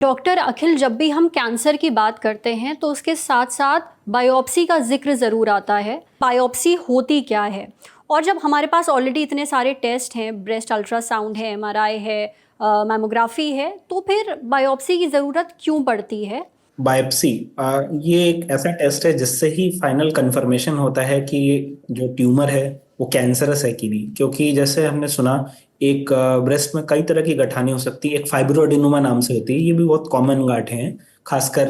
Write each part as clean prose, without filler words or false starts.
Doctor अखिल, जब भी हम कैंसर की बात करते हैं तो उसके साथ साथ बायोप्सी का जिक्र ज़रूर आता है। बायोप्सी होती क्या है? और जब हमारे पास ऑलरेडी इतने सारे टेस्ट हैं, ब्रेस्ट अल्ट्रासाउंड है, एमआरआई है, मैमोग्राफी है, तो फिर बायोप्सी की ज़रूरत क्यों पड़ती है? बायोप्सी ये एक ऐसा टेस्ट है जिससे ही फाइनल कंफर्मेशन होता है कि जो ट्यूमर है वो कैंसरस है कि नहीं। क्योंकि जैसे हमने सुना, एक ब्रेस्ट में कई तरह की गठानी हो सकती है। एक फाइब्रोएडेनोमा नाम से होती है, ये भी बहुत कॉमन गांठें हैं। खासकर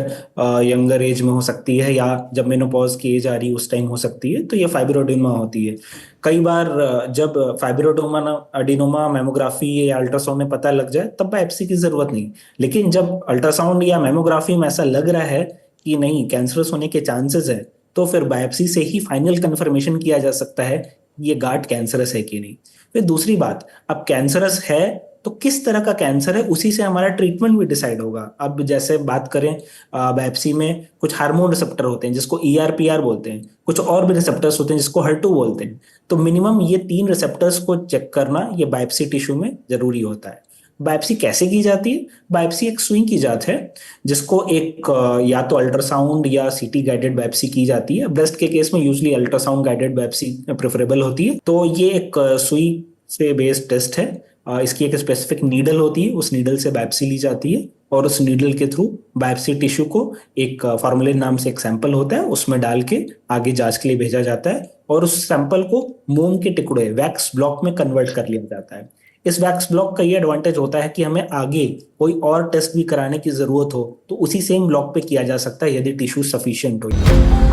यंगर एज में हो सकती है, या जब मेनोपॉज की एज आ रही है उस टाइम हो सकती है, तो ये फाइब्रोएडेनोमा होती है। कई बार जब फाइब्रोएडेनोमा एडिनोमा मैमोग्राफी या अल्ट्रासाउंड में पता लग जाए तब बायोप्सी की जरूरत नहीं। लेकिन जब अल्ट्रासाउंड या मैमोग्राफी में ऐसा लग रहा है कि नहीं, कैंसरस होने के चांसेस है, तो फिर बायोप्सी से ही फाइनल कंफर्मेशन किया जा सकता है कि ये गांठ कैंसरस है कि नहीं। फिर दूसरी बात, अब कैंसरस है तो किस तरह का कैंसर है, उसी से हमारा ट्रीटमेंट भी डिसाइड होगा। अब जैसे बात करें, बायोप्सी में कुछ हार्मोन रिसेप्टर होते हैं जिसको ERPR बोलते हैं, कुछ और भी रिसेप्टर्स होते हैं जिसको HER2 बोलते हैं। तो मिनिमम ये 3 रिसेप्टर्स को चेक करना ये बायोप्सी टिश्यू में जरूरी होता है। बायोप्सी कैसे की जाती है? बायोप्सी एक सुई की जात है जिसको एक या तो अल्ट्रासाउंड या CT गाइडेड बायोप्सी की जाती है। ब्रेस्ट के केस में usually ultrasound guided biopsy preferable होती है। तो ये एक सुई से बेस्ड टेस्ट है। इसकी एक स्पेसिफिक नीडल होती है, उस नीडल से बायोप्सी ली जाती है, और उस नीडल के थ्रू बायोप्सी टिश्यू को एक फॉर्मुलिन नाम से एक सैंपल होता है उसमें डाल के आगे जांच के लिए भेजा जाता है, और उस सैंपल को मोम के टुकड़े वैक्स ब्लॉक में कन्वर्ट कर लिया जाता है। इस वैक्स ब्लॉक का ये एडवांटेज होता है कि हमें आगे कोई और टेस्ट भी कराने की जरूरत हो तो उसी सेम ब्लॉक पे किया जा सकता है, यदि टिश्यू सफिशिएंट हो।